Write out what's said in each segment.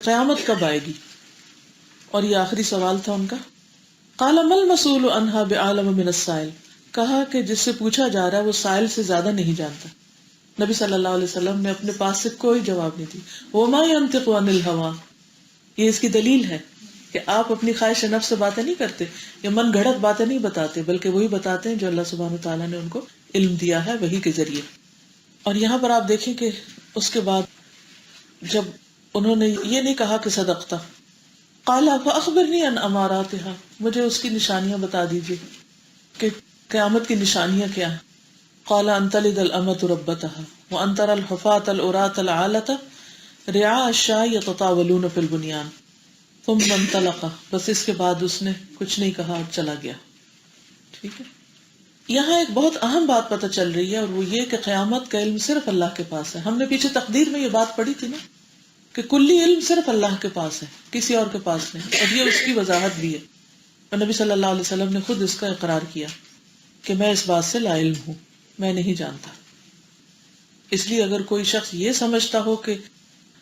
قیامت کب آئے گی؟ اور یہ آخری سوال تھا ان کا. قال ما المسؤول عنها بعالم من السائل، کہا کہ جس سے پوچھا جا رہا ہے وہ سائل سے زیادہ نہیں جانتا. نبی صلی اللہ علیہ وسلم نے اپنے پاس سے کوئی جواب نہیں دی. وما ينطق عن الهوى، یہ اس کی دلیل ہے کہ آپ اپنی خواہش نفس سے باتیں نہیں کرتے یا من گھڑت باتیں نہیں بتاتے، بلکہ وہی بتاتے ہیں جو اللہ سبحانہ وتعالیٰ نے ان کو علم دیا ہے وحی کے ذریعے. اور یہاں پر آپ دیکھیں کہ اس کے بعد جب انہوں نے یہ نہیں کہا کہ صدقتا، قال فاخبرنی عن اماراتها، مجھے اس کی نشانیاں بتا دیجیے کہ قیامت کی نشانیاں کیا ہیں. قال ان تلد الامة ربتها وان ترى الحفاة العراة العالة رعاء الشاة يتطاولون في البنيان ثم انطلق. بس اس کے بعد اس نے کچھ نہیں کہا اور چلا گیا. ٹھیک ہے، یہاں ایک بہت اہم بات پتہ چل رہی ہے، اور وہ یہ کہ قیامت کا علم صرف اللہ کے پاس ہے. ہم نے پیچھے تقدیر میں یہ بات پڑھی تھی نا کہ کلی علم صرف اللہ کے پاس ہے، کسی اور کے پاس نہیں. اور یہ اس کی وضاحت بھی ہے، اور نبی صلی اللہ علیہ وسلم نے خود اس کا اقرار کیا کہ میں اس بات سے لا علم ہوں، میں نہیں جانتا. اس لیے اگر کوئی شخص یہ سمجھتا ہو کہ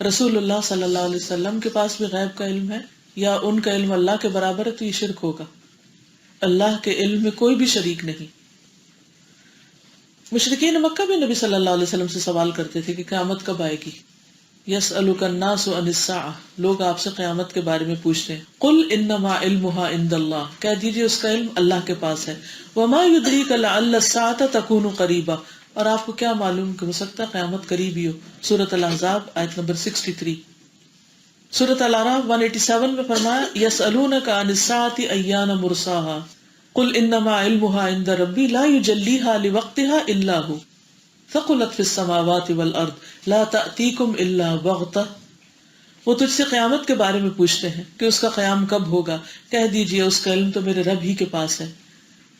رسول اللہ صلی اللہ علیہ وسلم کے پاس بھی غیب کا علم ہے یا ان کا علم اللہ کے برابر ہے تو یہ شرک ہوگا. اللہ کے علم میں کوئی بھی شریک نہیں. مشرکین مکہ بھی نبی صلی اللہ علیہ وسلم سے سوال کرتے تھے کہ قیامت کب آئے گی. یسألک الناس عن الساعہ، لوگ آپ سے قیامت کے بارے میں پوچھتے ہیں. قل انما علمها عند اللہ، کہہ دیجیے اس کا علم اللہ کے پاس ہے. وما یدریک لعل الساعة تکون قریبا، اور آپ کو کیا معلوم کہ ہو سکتا ہے قیامت قریب ہی ہو. سورۃ الاحزاب آیت نمبر 63. سورۃ الاعراف 187 میں فرمایا یسألونک عن الساعة ایان مرساها قل انما علمها عند ربی لا یجلیها لوقتها الا هو ثقلت فی السماوات والارض لا تأتیکم الا بغتہ. وہ تجھ سے قیامت کے بارے میں پوچھتے ہیں کہ اس کا قیام کب ہوگا. کہہ دیجئے اس کا علم تو میرے رب ہی کے پاس ہے،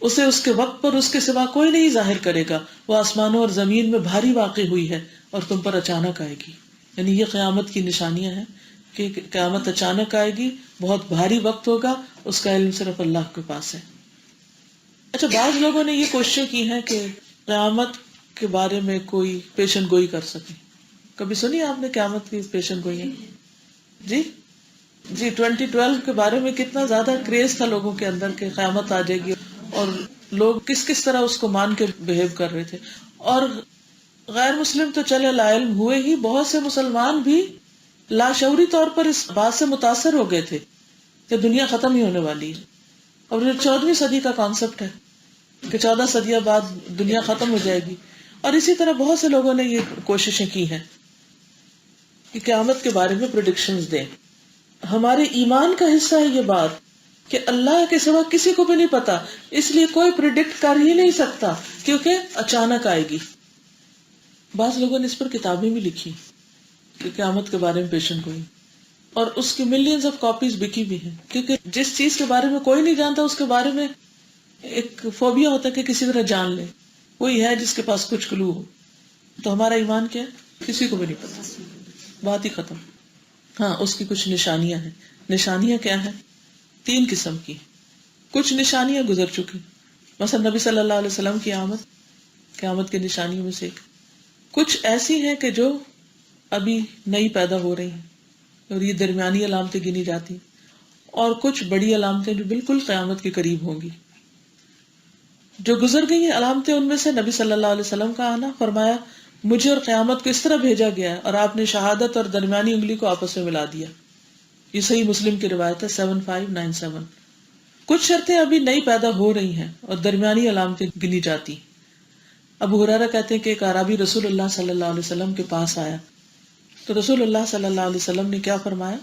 اسے اس کے وقت پر اس کے سوا کوئی نہیں ظاہر کرے گا. وہ آسمانوں اور زمین میں بھاری واقع ہوئی ہے اور تم پر اچانک آئے گی. یعنی یہ قیامت کی نشانیاں ہیں کہ قیامت اچانک آئے گی، بہت بھاری وقت ہوگا، اس کا علم صرف اللہ کے پاس ہے. اچھا، بعض لوگوں نے یہ کوششیں کی ہیں کہ قیامت کے بارے میں کوئی پیشن گوئی کر سکے. کبھی سنی آپ نے قیامت کی پیشن گوئی ہے؟ جی 2012 کے بارے میں کتنا زیادہ کریز تھا لوگوں کے اندر کہ قیامت آ جائے گی، اور لوگ کس کس طرح اس کو مان کے بہیو کر رہے تھے. اور غیر مسلم تو چلے لا علم ہوئے ہی، بہت سے مسلمان بھی لاشعوری طور پر اس بات سے متاثر ہو گئے تھے کہ دنیا ختم ہی ہونے والی ہے. اور یہ 14ویں صدی کا کانسیپٹ ہے کہ 14 صدیوں بعد دنیا ختم ہو جائے گی. اور اسی طرح بہت سے لوگوں نے یہ کوششیں کی ہیں کہ قیامت کے بارے میں پریڈکشنز دیں. ہمارے ایمان کا حصہ ہے یہ بات کہ اللہ کے سوا کسی کو بھی نہیں پتا، اس لیے کوئی پریڈکٹ کر ہی نہیں سکتا کیونکہ اچانک آئے گی. بعض لوگوں نے اس پر کتابیں بھی لکھی کہ قیامت کے بارے میں پیشن گوئی، اور اس کی ملینز آف کاپیز بکی بھی ہیں. کیونکہ جس چیز کے بارے میں کوئی نہیں جانتا اس کے بارے میں ایک فوبیا ہوتا ہے کہ کسی طرح جان لے. وہی ہے جس کے پاس کچھ کلو ہو. تو ہمارا ایمان کیا ہے؟ کسی کو بھی نہیں پتا، بات ہی ختم. ہاں، اس کی کچھ نشانیاں ہیں. نشانیاں کیا ہیں؟ 3 قسم کی. کچھ نشانیاں گزر چکی، مثلا نبی صلی اللہ علیہ وسلم کی آمد قیامت کی نشانیوں میں سے ایک. کچھ ایسی ہیں کہ جو ابھی نئی پیدا ہو رہی ہیں اور یہ درمیانی علامتیں گنی جاتی، اور کچھ بڑی علامتیں جو بالکل قیامت کے قریب ہوں گی. جو گزر گئی ہیں علامتیں، ان میں سے نبی صلی اللہ علیہ وسلم کا آنا. فرمایا مجھے اور قیامت کو اس طرح بھیجا گیا ہے، اور آپ نے شہادت اور درمیانی انگلی کو آپس میں ملا دیا. یہ صحیح مسلم کی روایت ہے 7597. کچھ شرطیں ابھی نئی پیدا ہو رہی ہیں اور درمیانی علامتیں گنی جاتی. ابو ہریرہ کہتے ہیں کہ ایک اعرابی رسول اللہ صلی اللہ علیہ وسلم کے پاس آیا تو رسول اللہ صلی اللہ علیہ وسلم نے کیا فرمایا؟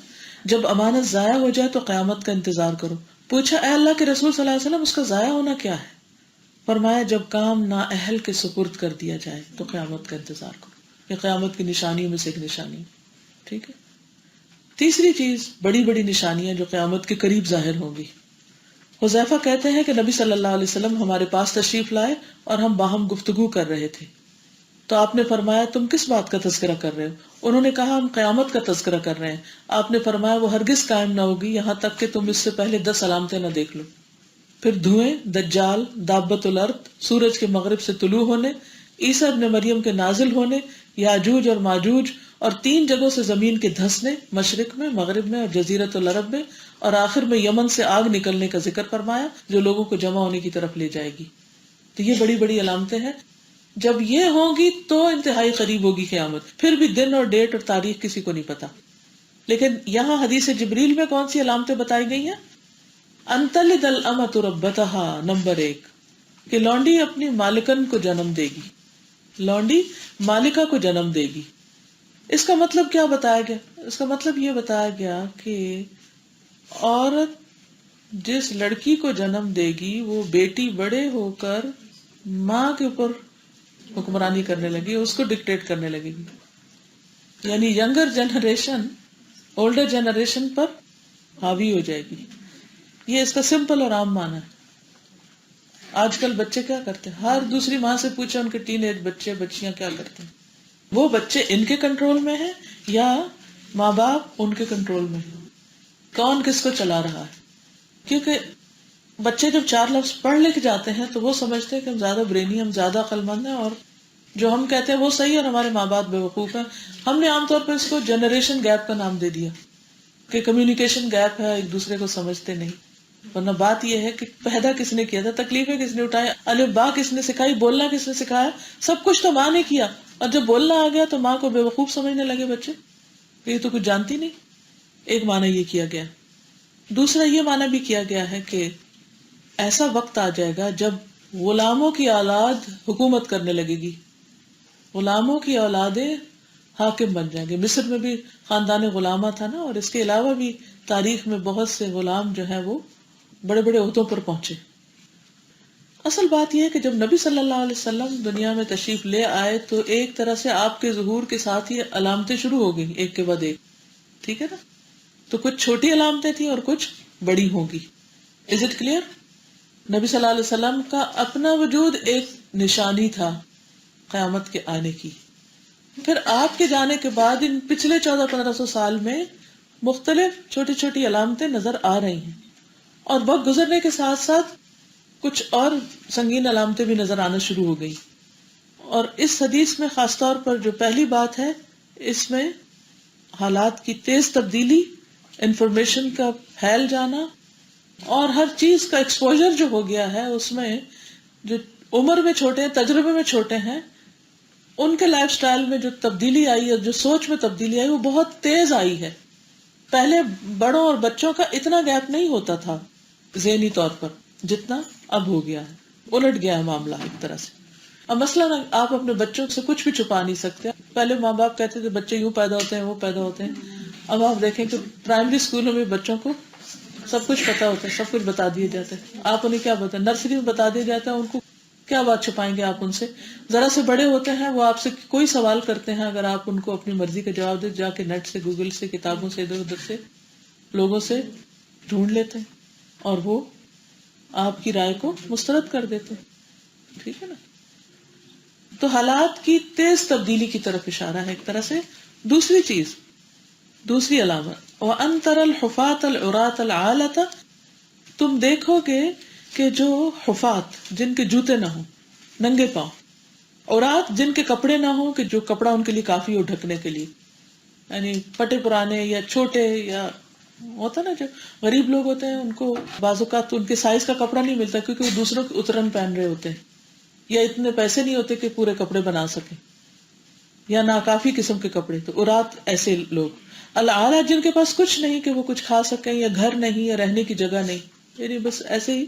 جب امانت ضائع ہو جائے تو قیامت کا انتظار کرو. پوچھا اے اللہ کے رسول صلی اللہ علیہ وسلم، اس کا ضائع ہونا کیا ہے؟ فرمایا جب کام نااہل کے سپرد کر دیا جائے تو قیامت کا انتظار کرو. یہ قیامت کی نشانیوں میں سے ایک نشانی. ٹھیک ہے. تیسری چیز، بڑی بڑی نشانیاں جو قیامت کے قریب ظاہر ہوں گی. حذیفہ کہتے ہیں کہ نبی صلی اللہ علیہ وسلم ہمارے پاس تشریف لائے اور ہم باہم گفتگو کر رہے تھے تو آپ نے فرمایا تم کس بات کا تذکرہ کر رہے ہو؟ انہوں نے کہا ہم قیامت کا تذکرہ کر رہے ہیں. آپ نے فرمایا وہ ہرگز قائم نہ ہوگی یہاں تک کہ تم اس سے پہلے 10 علامتیں نہ دیکھ لو. پھر دھوئیں، دجال، دابت الارض، سورج کے مغرب سے طلوع ہونے، عیسیٰ ابن مریم کے نازل ہونے، یاجوج اور ماجوج اور 3 جگہوں سے زمین کے دھسنے، مشرق میں، مغرب میں اور جزیرۃ العرب میں، اور آخر میں یمن سے آگ نکلنے کا ذکر فرمایا جو لوگوں کو جمع ہونے کی طرف لے جائے گی۔ تو یہ بڑی بڑی علامتیں ہیں، جب یہ ہوں گی تو انتہائی قریب ہوگی قیامت۔ پھر بھی دن اور ڈیٹ اور تاریخ کسی کو نہیں پتا۔ لیکن یہاں حدیث جبریل میں کون سی علامتیں بتائی گئی ہیں؟ ان تلد الامۃ ربتها، نمبر 1 کہ لونڈی اپنی مالکن کو جنم دے گی، لونڈی مالکہ کو جنم دے گی۔ اس کا مطلب کیا بتایا گیا؟ اس کا مطلب یہ بتایا گیا کہ عورت جس لڑکی کو جنم دے گی وہ بیٹی بڑے ہو کر ماں کے اوپر حکمرانی کرنے لگی، اس کو ڈکٹیٹ کرنے لگے گی، یعنی ینگر جنریشن اولڈر جنریشن پر حاوی ہو جائے گی۔ یہ اس کا سمپل اور عام معنی ہے۔ آج کل بچے کیا کرتے ہیں؟ ہر دوسری ماں سے پوچھے ان کے ٹین ایج بچے بچیاں کیا کرتے ہیں؟ وہ بچے ان کے کنٹرول میں ہیں یا ماں باپ ان کے کنٹرول میں ہیں؟ کون کس کو چلا رہا ہے؟ کیونکہ بچے جب 4 لفظ پڑھ لکھ جاتے ہیں تو وہ سمجھتے ہیں کہ ہم زیادہ برینی، ہم زیادہ عقل مند ہیں، اور جو ہم کہتے ہیں وہ صحیح ہے اور ہمارے ماں باپ بے وقوف ہیں۔ ہم نے عام طور پر اس کو جنریشن گیپ کا نام دے دیا کہ کمیونیکیشن گیپ ہے، ایک دوسرے کو سمجھتے نہیں۔ ورنہ بات یہ ہے کہ پیدا کس نے کیا تھا، تکلیفیں کس نے اٹھائی، الف با کس نے سکھائی، بولنا کس نے سکھایا، سب کچھ تو ماں نے کیا۔ اور جب بولنا آ گیا تو ماں کو بے وقوف سمجھنے لگے بچے، یہ تو کچھ جانتی نہیں۔ ایک معنی یہ کیا گیا۔ دوسرا یہ معنی بھی کیا گیا ہے کہ ایسا وقت آ جائے گا جب غلاموں کی اولاد حکومت کرنے لگے گی، غلاموں کی اولادیں حاکم بن جائیں گے۔ مصر میں بھی خاندان غلامہ تھا نا، اور اس کے علاوہ بھی تاریخ میں بہت سے غلام جو ہیں وہ بڑے بڑے عہدوں پر پہنچے۔ اصل بات یہ ہے کہ جب نبی صلی اللہ علیہ وسلم دنیا میں تشریف لے آئے تو ایک طرح سے آپ کے ظہور کے ساتھ ہی علامتیں شروع ہو گئی، ایک کے بعد ایک، ٹھیک ہے نا؟ تو کچھ چھوٹی علامتیں تھیں اور کچھ بڑی ہوں گی۔ Is it clear? نبی صلی اللہ علیہ وسلم کا اپنا وجود ایک نشانی تھا قیامت کے آنے کی۔ پھر آپ کے جانے کے بعد ان پچھلے 1400-1500 سال میں مختلف چھوٹی چھوٹی علامتیں نظر آ رہی ہیں، اور وقت گزرنے کے ساتھ ساتھ کچھ اور سنگین علامتیں بھی نظر آنا شروع ہو گئی۔ اور اس حدیث میں خاص طور پر جو پہلی بات ہے، اس میں حالات کی تیز تبدیلی، انفارمیشن کا پھیل جانا، اور ہر چیز کا ایکسپوجر جو ہو گیا ہے، اس میں جو عمر میں چھوٹے ہیں، تجربے میں چھوٹے ہیں، ان کے لائف سٹائل میں جو تبدیلی آئی ہے، جو سوچ میں تبدیلی آئی، وہ بہت تیز آئی ہے۔ پہلے بڑوں اور بچوں کا اتنا گیپ نہیں ہوتا تھا ذہنی طور پر جتنا اب ہو گیا ہے، الٹ گیا ہے معاملہ ایک طرح سے۔ اب مثلاً آپ اپنے بچوں سے کچھ بھی چھپا نہیں سکتے۔ پہلے ماں باپ کہتے تھے بچے یوں پیدا ہوتے ہیں، وہ پیدا ہوتے ہیں۔ اب آپ دیکھیں کہ پرائمری اسکولوں میں بچوں کو سب کچھ پتا ہوتا ہے، سب کچھ بتا دیے جاتے ہیں۔ آپ انہیں کیا بتائیں؟ نرسری میں بتا دیا جاتا ہے، ان کو کیا بات چھپائیں گے آپ ان سے؟ ذرا سے بڑے ہوتے ہیں، وہ آپ سے کوئی سوال کرتے ہیں، اگر آپ ان کو اپنی مرضی کا جواب دے، جا کے نیٹ سے، گوگل سے، کتابوں سے، ادھر ادھر سے، لوگوں سے ڈھونڈ لیتے ہیں، اور وہ آپ کی رائے کو مسترد کر دیتے ہیں، ٹھیک ہے نا؟ تو حالات کی تیز تبدیلی کی طرف اشارہ ہے ایک طرح سے۔ دوسری چیز، دوسری علامت، وَأَن تَرَى الْحُفَاةَ الْعُرَاةَ الْعَالَةَ، تم دیکھو گے کہ جو حفات، جن کے جوتے نہ ہوں، ننگے پاؤں، عورات جن کے کپڑے نہ ہوں کہ جو کپڑا ان کے لیے کافی ہو ڈھکنے کے لیے، یعنی پٹے پرانے یا چھوٹے، یا ہوتا نا جو غریب لوگ ہوتے ہیں ان کو بعض اوقات تو ان کے سائز کا کپڑا نہیں ملتا کیونکہ وہ دوسروں کے اترن پہن رہے ہوتے ہیں، یا اتنے پیسے نہیں ہوتے کہ پورے کپڑے بنا سکیں، یا ناکافی قسم کے کپڑے، تو عورات ایسے لوگ۔ العالیٰ جن کے پاس کچھ نہیں کہ وہ کچھ کھا سکیں، یا گھر نہیں، یا رہنے کی جگہ نہیں، یعنی بس ایسے ہی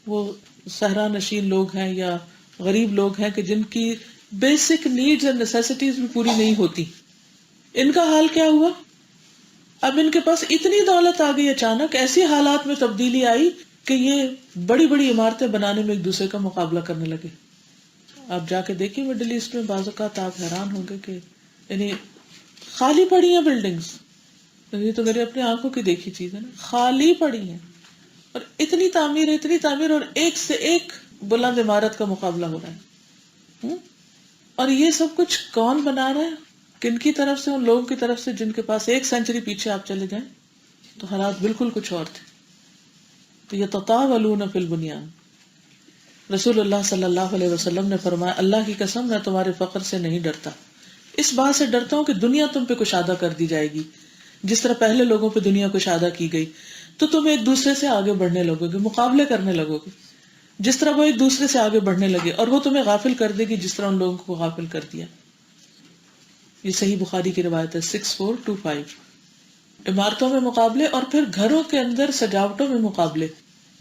وہ صحرا نشین لوگ ہیں یا غریب لوگ ہیں کہ جن کی بیسک نیڈز اور نیسیسٹیز بھی پوری نہیں ہوتی۔ ان کا حال کیا ہوا؟ اب ان کے پاس اتنی دولت آ گئی، اچانک ایسی حالات میں تبدیلی آئی کہ یہ بڑی بڑی عمارتیں بنانے میں ایک دوسرے کا مقابلہ کرنے لگے۔ آپ جا کے دیکھیں مڈل ایسٹ میں، بعض اوقات آپ حیران ہوں گے کہ یعنی خالی پڑی ہیں بلڈنگز، یہ تو میرے اپنے آنکھوں کی دیکھی چیز ہے نا، خالی پڑی ہیں، اور اتنی تعمیر، اور ایک سے ایک بلند عمارت کا مقابلہ ہو رہا ہے۔ اور یہ سب کچھ کون بنا رہا ہے؟ کن کی طرف سے؟ ان لوگوں کی طرف سے جن کے پاس 1 سینچری پیچھے آپ چلے جائیں تو حالات بالکل کچھ اور تھے۔ تو یتطاولون فی البنیان، رسول اللہ صلی اللہ علیہ وسلم نے فرمایا اللہ کی قسم میں تمہارے فقر سے نہیں ڈرتا، اس بات سے ڈرتا ہوں کہ دنیا تم پہ کشادہ کر دی جائے گی، جس طرح پہلے لوگوں پہ دنیا کشادہ کی گئی، تو تم ایک دوسرے سے آگے بڑھنے لگو گے، مقابلے کرنے لگو گے، جس طرح وہ ایک دوسرے سے آگے بڑھنے لگے، اور وہ تمہیں غافل کر دے گی جس طرح ان لوگوں کو غافل کر دیا۔ یہ صحیح بخاری کی روایت ہے 6425۔ عمارتوں میں مقابلے، اور پھر گھروں کے اندر سجاوٹوں میں مقابلے۔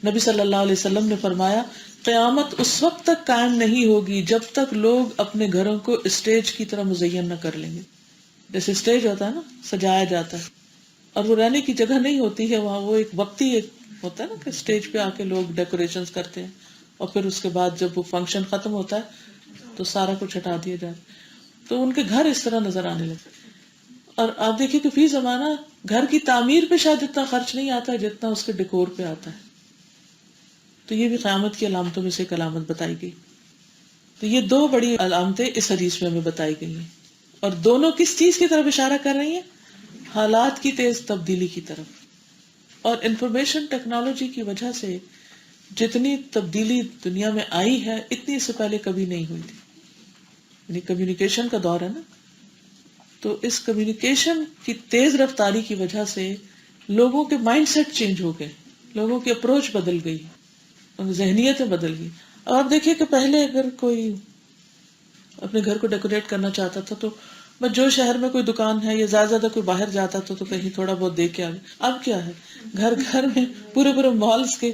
نبی صلی اللہ علیہ وسلم نے فرمایا قیامت اس وقت تک قائم نہیں ہوگی جب تک لوگ اپنے گھروں کو اسٹیج کی طرح مزین نہ کر لیں گے۔ جیسے اسٹیج ہوتا ہے نا، سجایا جاتا ہے، اور وہ رہنے کی جگہ نہیں ہوتی ہے وہاں، وہ ایک وقتی ایک ہوتا ہے نا کہ اسٹیج پہ آ کے لوگ ڈیکوریشنز کرتے ہیں، اور پھر اس کے بعد جب وہ فنکشن ختم ہوتا ہے تو سارا کچھ ہٹا دیا جاتا ہے۔ تو ان کے گھر اس طرح نظر آنے لگے۔ اور آپ دیکھیں کہ فی زمانہ گھر کی تعمیر پہ شاید اتنا خرچ نہیں آتا جتنا اس کے ڈیکور پہ آتا ہے۔ تو یہ بھی قیامت کی علامتوں میں سے ایک علامت بتائی گئی۔ تو یہ دو بڑی علامتیں اس حدیث میں ہمیں بتائی گئی ہیں، اور دونوں کس چیز کی طرف اشارہ کر رہی ہیں؟ حالات کی تیز تبدیلی کی طرف۔ اور انفارمیشن ٹیکنالوجی کی وجہ سے جتنی تبدیلی دنیا میں آئی ہے اتنی اس سے پہلے کبھی نہیں ہوئی تھی۔ یعنی کمیونیکیشن کا دور ہے نا، تو اس کمیونیکیشن کی تیز رفتاری کی وجہ سے لوگوں کے مائنڈ سیٹ چینج ہو گئے، لوگوں کی اپروچ بدل گئی، ذہنیتیں بدل گئی۔ اب آپ دیکھیے کہ پہلے اگر کوئی اپنے گھر کو ڈیکوریٹ کرنا چاہتا تھا تو بس جو شہر میں کوئی دکان ہے یا زیادہ کوئی باہر جاتا تھا تو کہیں تھوڑا بہت دیکھ کے آ گیا۔ اب کیا ہے، گھر گھر میں پورے مالز کے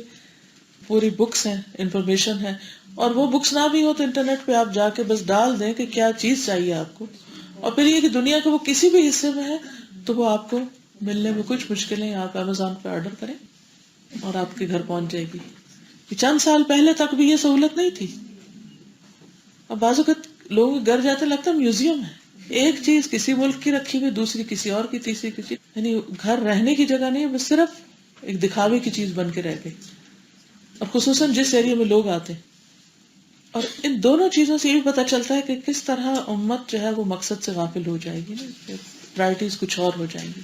پوری بکس ہیں، انفارمیشن ہے، اور وہ بکس نہ بھی ہو تو انٹرنیٹ پہ آپ جا کے بس ڈال دیں کہ کیا چیز چاہیے آپ کو، اور پھر یہ کہ دنیا کے وہ کسی بھی حصے میں ہے تو وہ آپ کو ملنے میں کچھ مشکلیں، آپ امیزون پہ آرڈر کریں اور آپ کے گھر پہنچ جائے گی۔ چند سال پہلے تک بھی یہ سہولت نہیں تھی۔ اب بعض اوقات لوگوں کے گھر جاتے لگتا ہے میوزیم ہے، ایک چیز کسی ملک کی رکھی ہوئی، دوسری کسی اور کی، تیسری کسی، یعنی گھر رہنے کی جگہ نہیں، بس صرف ایک دکھاوے کی چیز بن کے رہ گئی، اور خصوصاً جس ایریا میں لوگ آتے ہیں۔ اور ان دونوں چیزوں سے یہ بھی پتہ چلتا ہے کہ کس طرح امت جو ہے وہ مقصد سے غافل ہو جائے گی نا، پرائرٹیز کچھ اور ہو جائیں گی۔